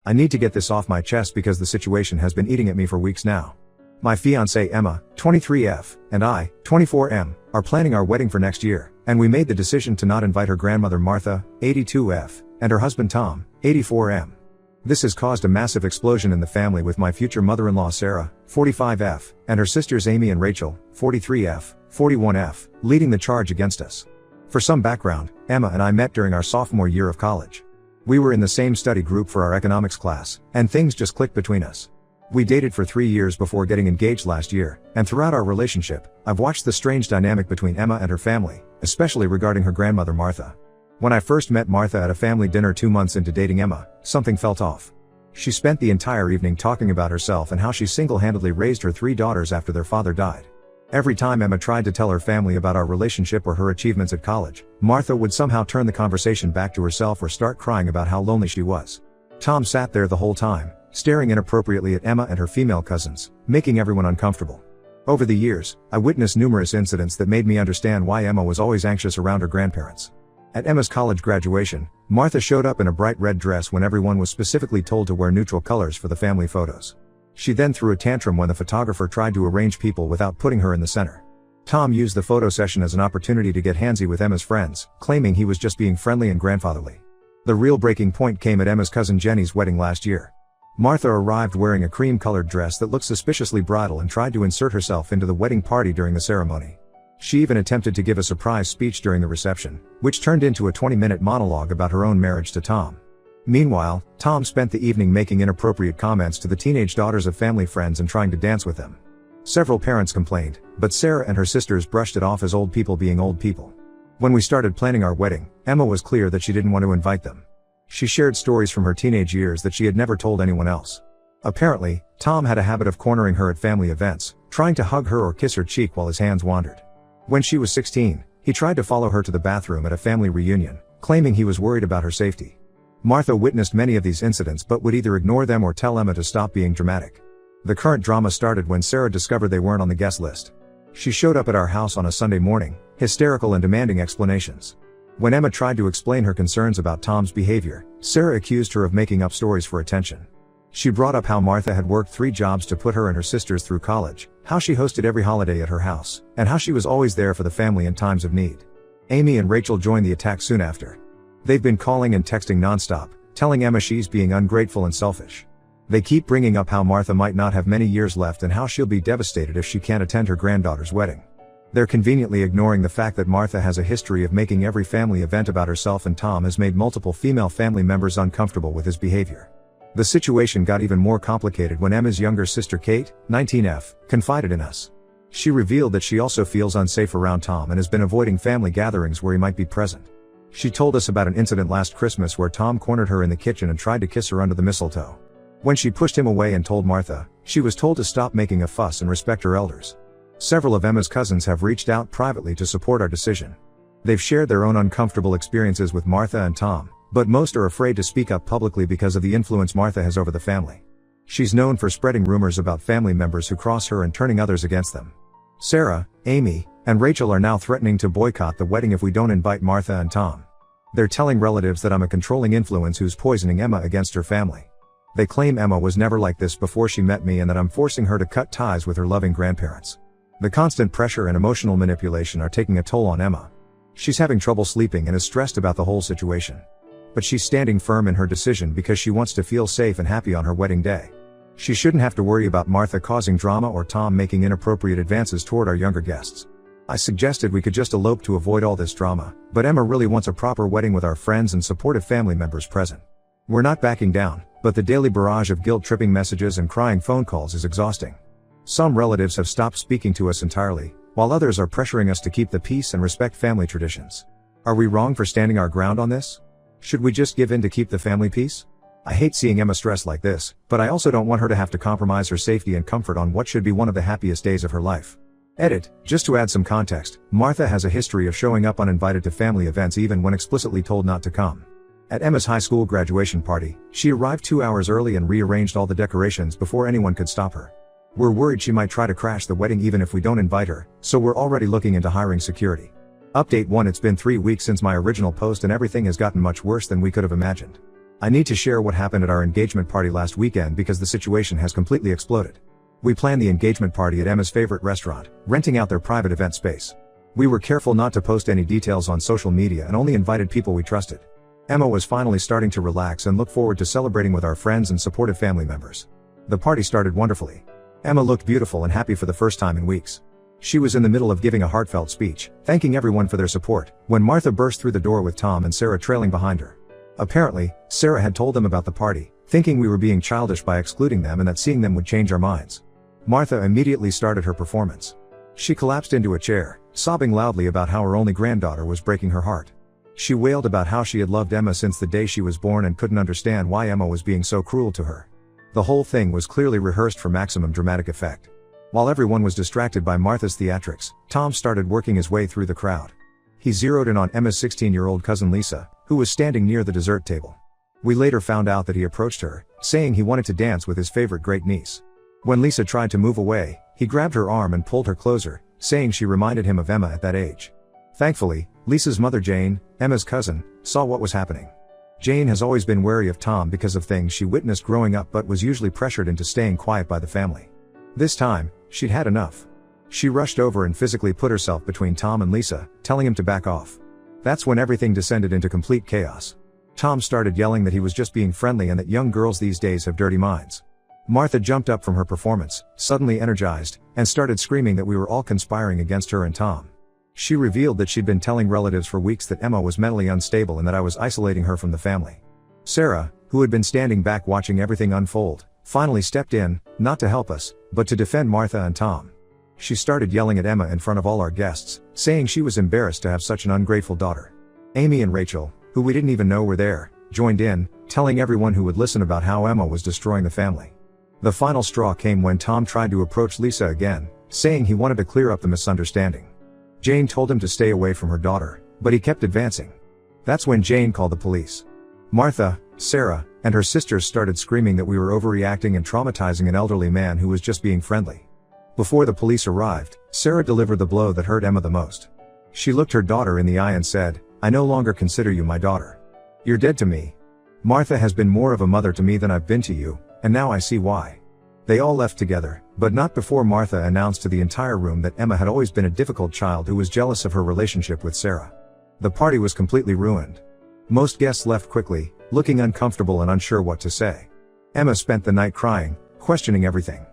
I need to get this off my chest because the situation has been eating at me for weeks now. My fiancée Emma, 23F, and I, 24M, are planning our wedding for next year, and we made the decision to not invite her grandmother Martha, 82F, and her husband Tom, 84M. This has caused a massive explosion in the family with my future mother-in-law Sarah, 45F, and her sisters Amy and Rachel, 43F, 41F, leading the charge against us. For some background, Emma and I met during our sophomore year of college. We were in the same study group for our economics class, and things just clicked between us. We dated for 3 years before getting engaged last year, and throughout our relationship, I've watched the strange dynamic between Emma and her family, especially regarding her grandmother Martha. When I first met Martha at a family dinner 2 months into dating Emma, something felt off. She spent the entire evening talking about herself and how she single-handedly raised her 3 daughters after their father died. Every time Emma tried to tell her family about our relationship or her achievements at college, Martha would somehow turn the conversation back to herself or start crying about how lonely she was. Tom sat there the whole time, staring inappropriately at Emma and her female cousins, making everyone uncomfortable. Over the years, I witnessed numerous incidents that made me understand why Emma was always anxious around her grandparents. At Emma's college graduation, Martha showed up in a bright red dress when everyone was specifically told to wear neutral colors for the family photos. She then threw a tantrum when the photographer tried to arrange people without putting her in the center. Tom used the photo session as an opportunity to get handsy with Emma's friends, claiming he was just being friendly and grandfatherly. The real breaking point came at Emma's cousin Jenny's wedding last year. Martha arrived wearing a cream-colored dress that looked suspiciously bridal and tried to insert herself into the wedding party during the ceremony. She even attempted to give a surprise speech during the reception, which turned into a 20-minute monologue about her own marriage to Tom. Meanwhile, Tom spent the evening making inappropriate comments to the teenage daughters of family friends and trying to dance with them. Several parents complained, but Sarah and her sisters brushed it off as old people being old people. When we started planning our wedding, Emma was clear that she didn't want to invite them. She shared stories from her teenage years that she had never told anyone else. Apparently, Tom had a habit of cornering her at family events, trying to hug her or kiss her cheek while his hands wandered. When she was 16, he tried to follow her to the bathroom at a family reunion, claiming he was worried about her safety. Martha witnessed many of these incidents but would either ignore them or tell Emma to stop being dramatic. The current drama started when Sarah discovered they weren't on the guest list. She showed up at our house on a Sunday morning, hysterical and demanding explanations. When Emma tried to explain her concerns about Tom's behavior, Sarah accused her of making up stories for attention. She brought up how Martha had worked 3 jobs to put her and her sisters through college, how she hosted every holiday at her house, and how she was always there for the family in times of need. Amy and Rachel joined the attack soon after. They've been calling and texting nonstop, telling Emma she's being ungrateful and selfish. They keep bringing up how Martha might not have many years left and how she'll be devastated if she can't attend her granddaughter's wedding. They're conveniently ignoring the fact that Martha has a history of making every family event about herself, and Tom has made multiple female family members uncomfortable with his behavior. The situation got even more complicated when Emma's younger sister Kate, 19F, confided in us. She revealed that she also feels unsafe around Tom and has been avoiding family gatherings where he might be present. She told us about an incident last Christmas where Tom cornered her in the kitchen and tried to kiss her under the mistletoe. When she pushed him away and told Martha, she was told to stop making a fuss and respect her elders. Several of Emma's cousins have reached out privately to support our decision. They've shared their own uncomfortable experiences with Martha and Tom, but most are afraid to speak up publicly because of the influence Martha has over the family. She's known for spreading rumors about family members who cross her and turning others against them. Sarah, Amy, and Rachel are now threatening to boycott the wedding if we don't invite Martha and Tom. They're telling relatives that I'm a controlling influence who's poisoning Emma against her family. They claim Emma was never like this before she met me and that I'm forcing her to cut ties with her loving grandparents. The constant pressure and emotional manipulation are taking a toll on Emma. She's having trouble sleeping and is stressed about the whole situation. But she's standing firm in her decision because she wants to feel safe and happy on her wedding day. She shouldn't have to worry about Martha causing drama or Tom making inappropriate advances toward our younger guests. I suggested we could just elope to avoid all this drama, but Emma really wants a proper wedding with our friends and supportive family members present. We're not backing down, but the daily barrage of guilt-tripping messages and crying phone calls is exhausting. Some relatives have stopped speaking to us entirely, while others are pressuring us to keep the peace and respect family traditions. Are we wrong for standing our ground on this? Should we just give in to keep the family peace? I hate seeing Emma stressed like this, but I also don't want her to have to compromise her safety and comfort on what should be one of the happiest days of her life. Edit. Just to add some context, Martha has a history of showing up uninvited to family events even when explicitly told not to come. At Emma's high school graduation party, she arrived 2 hours early and rearranged all the decorations before anyone could stop her. We're worried she might try to crash the wedding even if we don't invite her, so we're already looking into hiring security. Update 1. It's been 3 weeks since my original post and everything has gotten much worse than we could have imagined. I need to share what happened at our engagement party last weekend because the situation has completely exploded. We planned the engagement party at Emma's favorite restaurant, renting out their private event space. We were careful not to post any details on social media and only invited people we trusted. Emma was finally starting to relax and look forward to celebrating with our friends and supportive family members. The party started wonderfully. Emma looked beautiful and happy for the first time in weeks. She was in the middle of giving a heartfelt speech, thanking everyone for their support, when Martha burst through the door with Tom and Sarah trailing behind her. Apparently, Sarah had told them about the party, thinking we were being childish by excluding them and that seeing them would change our minds. Martha immediately started her performance. She collapsed into a chair, sobbing loudly about how her only granddaughter was breaking her heart. She wailed about how she had loved Emma since the day she was born and couldn't understand why Emma was being so cruel to her. The whole thing was clearly rehearsed for maximum dramatic effect. While everyone was distracted by Martha's theatrics, Tom started working his way through the crowd. He zeroed in on Emma's 16-year-old cousin Lisa, who was standing near the dessert table. We later found out that he approached her, saying he wanted to dance with his favorite great niece. When Lisa tried to move away, he grabbed her arm and pulled her closer, saying she reminded him of Emma at that age. Thankfully, Lisa's mother Jane, Emma's cousin, saw what was happening. Jane has always been wary of Tom because of things she witnessed growing up but was usually pressured into staying quiet by the family. This time, she'd had enough. She rushed over and physically put herself between Tom and Lisa, telling him to back off. That's when everything descended into complete chaos. Tom started yelling that he was just being friendly and that young girls these days have dirty minds. Martha jumped up from her performance, suddenly energized, and started screaming that we were all conspiring against her and Tom. She revealed that she'd been telling relatives for weeks that Emma was mentally unstable and that I was isolating her from the family. Sarah, who had been standing back watching everything unfold, finally stepped in, not to help us, but to defend Martha and Tom. She started yelling at Emma in front of all our guests, saying she was embarrassed to have such an ungrateful daughter. Amy and Rachel, who we didn't even know were there, joined in, telling everyone who would listen about how Emma was destroying the family. The final straw came when Tom tried to approach Lisa again, saying he wanted to clear up the misunderstanding. Jane told him to stay away from her daughter, but he kept advancing. That's when Jane called the police. Martha, Sarah, and her sisters started screaming that we were overreacting and traumatizing an elderly man who was just being friendly. Before the police arrived, Sarah delivered the blow that hurt Emma the most. She looked her daughter in the eye and said, "I no longer consider you my daughter. You're dead to me. Martha has been more of a mother to me than I've been to you, and now I see why." They all left together, but not before Martha announced to the entire room that Emma had always been a difficult child who was jealous of her relationship with Sarah. The party was completely ruined. Most guests left quickly, looking uncomfortable and unsure what to say. Emma spent the night crying, questioning everything.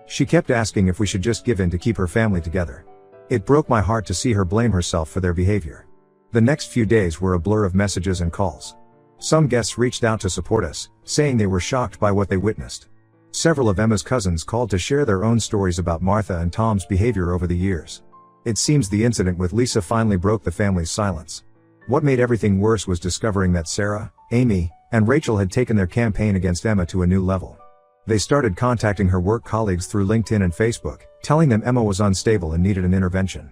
She kept asking if we should just give in to keep her family together. It broke my heart to see her blame herself for their behavior. The next few days were a blur of messages and calls. Some guests reached out to support us, saying they were shocked by what they witnessed. Several of Emma's cousins called to share their own stories about Martha and Tom's behavior over the years. It seems the incident with Lisa finally broke the family's silence. What made everything worse was discovering that Sarah, Amy, and Rachel had taken their campaign against Emma to a new level. They started contacting her work colleagues through LinkedIn and Facebook, telling them Emma was unstable and needed an intervention.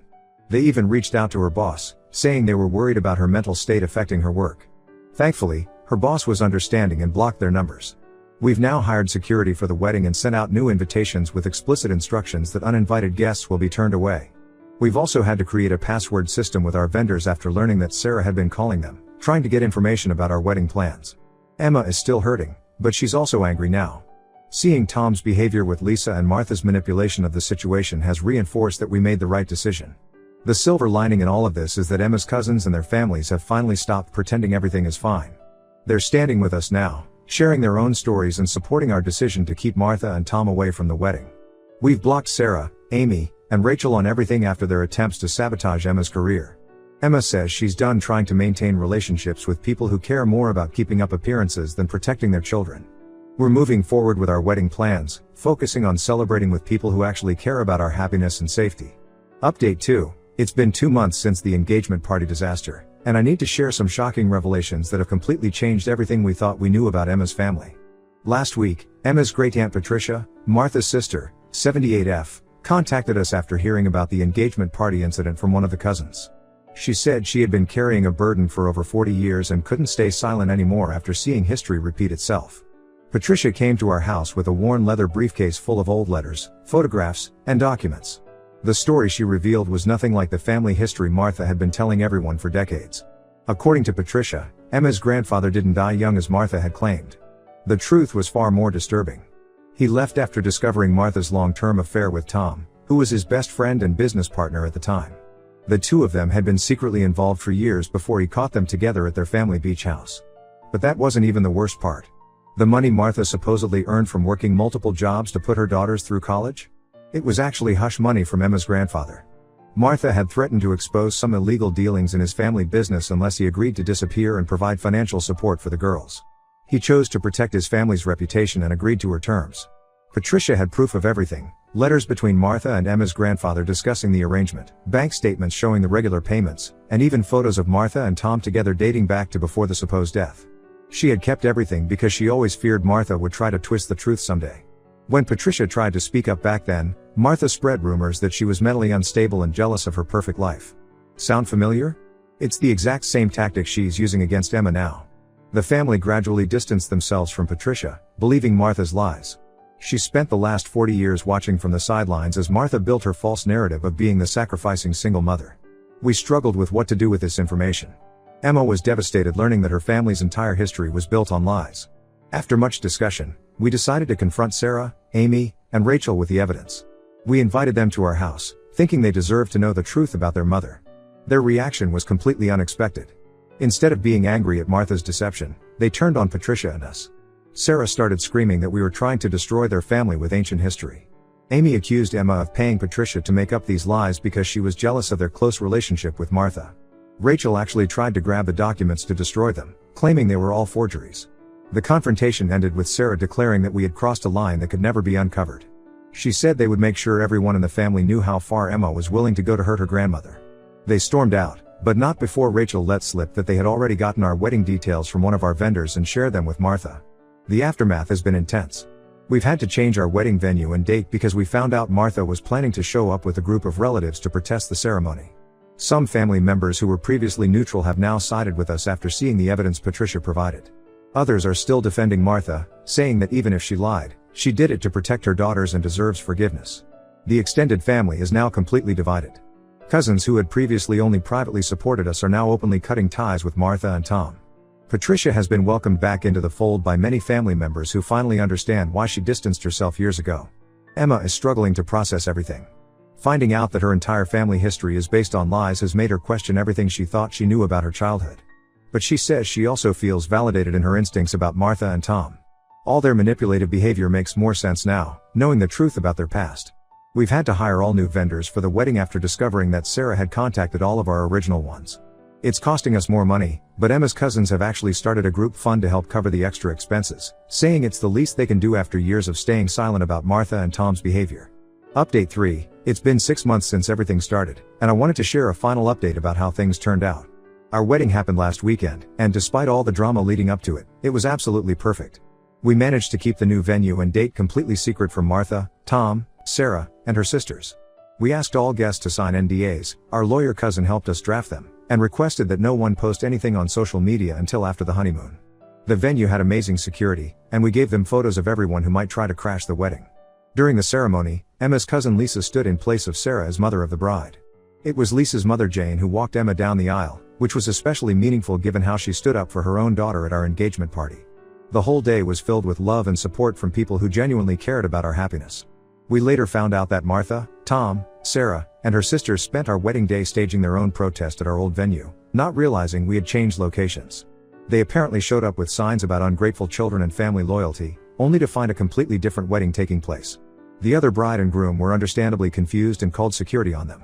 They even reached out to her boss, saying they were worried about her mental state affecting her work. Thankfully, her boss was understanding and blocked their numbers. We've now hired security for the wedding and sent out new invitations with explicit instructions that uninvited guests will be turned away. We've also had to create a password system with our vendors after learning that Sarah had been calling them, trying to get information about our wedding plans. Emma is still hurting, but she's also angry now. Seeing Tom's behavior with Lisa and Martha's manipulation of the situation has reinforced that we made the right decision. The silver lining in all of this is that Emma's cousins and their families have finally stopped pretending everything is fine. They're standing with us now, sharing their own stories and supporting our decision to keep Martha and Tom away from the wedding. We've blocked Sarah, Amy, and Rachel on everything after their attempts to sabotage Emma's career. Emma says she's done trying to maintain relationships with people who care more about keeping up appearances than protecting their children. We're moving forward with our wedding plans, focusing on celebrating with people who actually care about our happiness and safety. Update 2. It's been 2 months since the engagement party disaster, and I need to share some shocking revelations that have completely changed everything we thought we knew about Emma's family. Last week, Emma's great-aunt Patricia, Martha's sister, 78F, contacted us after hearing about the engagement party incident from one of the cousins. She said she had been carrying a burden for over 40 years and couldn't stay silent anymore after seeing history repeat itself. Patricia came to our house with a worn leather briefcase full of old letters, photographs, and documents. The story she revealed was nothing like the family history Martha had been telling everyone for decades. According to Patricia, Emma's grandfather didn't die young as Martha had claimed. The truth was far more disturbing. He left after discovering Martha's long-term affair with Tom, who was his best friend and business partner at the time. The two of them had been secretly involved for years before he caught them together at their family beach house. But that wasn't even the worst part. The money Martha supposedly earned from working multiple jobs to put her daughters through college? It was actually hush money from Emma's grandfather. Martha had threatened to expose some illegal dealings in his family business unless he agreed to disappear and provide financial support for the girls. He chose to protect his family's reputation and agreed to her terms. Patricia had proof of everything: letters between Martha and Emma's grandfather discussing the arrangement, bank statements showing the regular payments, and even photos of Martha and Tom together dating back to before the supposed death. She had kept everything because she always feared Martha would try to twist the truth someday. When Patricia tried to speak up back then, Martha spread rumors that she was mentally unstable and jealous of her perfect life. Sound familiar? It's the exact same tactic she's using against Emma now. The family gradually distanced themselves from Patricia, believing Martha's lies. She spent the last 40 years watching from the sidelines as Martha built her false narrative of being the sacrificing single mother. We struggled with what to do with this information. Emma was devastated learning that her family's entire history was built on lies. After much discussion, we decided to confront Sarah, Amy, and Rachel with the evidence. We invited them to our house, thinking they deserved to know the truth about their mother. Their reaction was completely unexpected. Instead of being angry at Martha's deception, they turned on Patricia and us. Sarah started screaming that we were trying to destroy their family with ancient history. Amy accused Emma of paying Patricia to make up these lies because she was jealous of their close relationship with Martha. Rachel actually tried to grab the documents to destroy them, claiming they were all forgeries. The confrontation ended with Sarah declaring that we had crossed a line that could never be uncovered. She said they would make sure everyone in the family knew how far Emma was willing to go to hurt her grandmother. They stormed out, but not before Rachel let slip that they had already gotten our wedding details from one of our vendors and shared them with Martha. The aftermath has been intense. We've had to change our wedding venue and date because we found out Martha was planning to show up with a group of relatives to protest the ceremony. Some family members who were previously neutral have now sided with us after seeing the evidence Patricia provided. Others are still defending Martha, saying that even if she lied, she did it to protect her daughters and deserves forgiveness. The extended family is now completely divided. Cousins who had previously only privately supported us are now openly cutting ties with Martha and Tom. Patricia has been welcomed back into the fold by many family members who finally understand why she distanced herself years ago. Emma is struggling to process everything. Finding out that her entire family history is based on lies has made her question everything she thought she knew about her childhood. But she says she also feels validated in her instincts about Martha and Tom. All their manipulative behavior makes more sense now, knowing the truth about their past. We've had to hire all new vendors for the wedding after discovering that Sarah had contacted all of our original ones. It's costing us more money, but Emma's cousins have actually started a group fund to help cover the extra expenses, saying it's the least they can do after years of staying silent about Martha and Tom's behavior. Update 3. It's been 6 months since everything started, and I wanted to share a final update about how things turned out. Our wedding happened last weekend, and despite all the drama leading up to it, it was absolutely perfect. We managed to keep the new venue and date completely secret from Martha, Tom, Sarah, and her sisters. We asked all guests to sign NDAs, our lawyer cousin helped us draft them, and requested that no one post anything on social media until after the honeymoon. The venue had amazing security, and we gave them photos of everyone who might try to crash the wedding. During the ceremony, Emma's cousin Lisa stood in place of Sarah as mother of the bride. It was Lisa's mother Jane who walked Emma down the aisle, which was especially meaningful given how she stood up for her own daughter at our engagement party. The whole day was filled with love and support from people who genuinely cared about our happiness. We later found out that Martha, Tom, Sarah, and her sisters spent our wedding day staging their own protest at our old venue, not realizing we had changed locations. They apparently showed up with signs about ungrateful children and family loyalty, only to find a completely different wedding taking place. The other bride and groom were understandably confused and called security on them.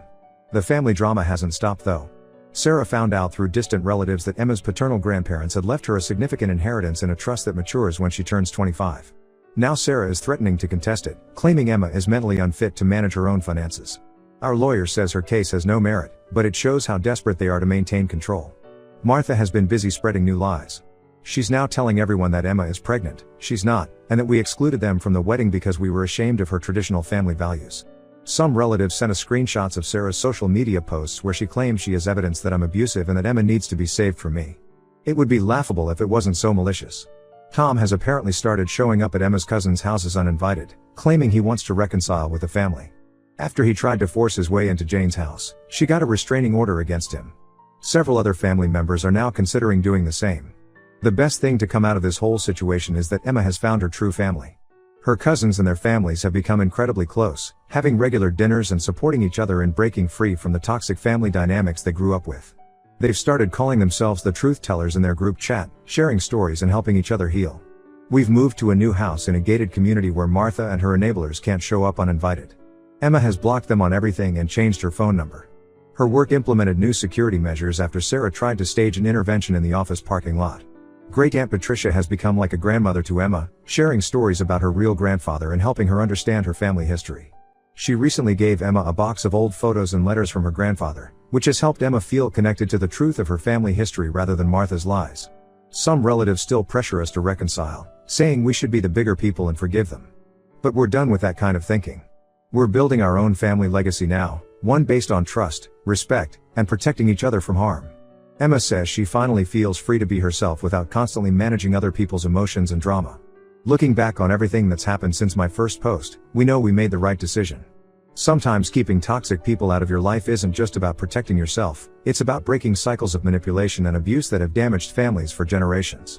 The family drama hasn't stopped though. Sarah found out through distant relatives that Emma's paternal grandparents had left her a significant inheritance in a trust that matures when she turns 25. Now Sarah is threatening to contest it, claiming Emma is mentally unfit to manage her own finances. Our lawyer says her case has no merit, but it shows how desperate they are to maintain control. Martha has been busy spreading new lies. She's now telling everyone that Emma is pregnant, she's not, and that we excluded them from the wedding because we were ashamed of her traditional family values. Some relatives sent us screenshots of Sarah's social media posts where she claims she has evidence that I'm abusive and that Emma needs to be saved from me. It would be laughable if it wasn't so malicious. Tom has apparently started showing up at Emma's cousins' houses uninvited, claiming he wants to reconcile with the family. After he tried to force his way into Jane's house, she got a restraining order against him. Several other family members are now considering doing the same. The best thing to come out of this whole situation is that Emma has found her true family. Her cousins and their families have become incredibly close, having regular dinners and supporting each other in breaking free from the toxic family dynamics they grew up with. They've started calling themselves the truth tellers in their group chat, sharing stories and helping each other heal. We've moved to a new house in a gated community where Martha and her enablers can't show up uninvited. Emma has blocked them on everything and changed her phone number. Her work implemented new security measures after Sarah tried to stage an intervention in the office parking lot. Great Aunt Patricia has become like a grandmother to Emma, sharing stories about her real grandfather and helping her understand her family history. She recently gave Emma a box of old photos and letters from her grandfather, which has helped Emma feel connected to the truth of her family history rather than Martha's lies. Some relatives still pressure us to reconcile, saying we should be the bigger people and forgive them. But we're done with that kind of thinking. We're building our own family legacy now, one based on trust, respect, and protecting each other from harm. Emma says she finally feels free to be herself without constantly managing other people's emotions and drama. Looking back on everything that's happened since my first post, we know we made the right decision. Sometimes keeping toxic people out of your life isn't just about protecting yourself, it's about breaking cycles of manipulation and abuse that have damaged families for generations.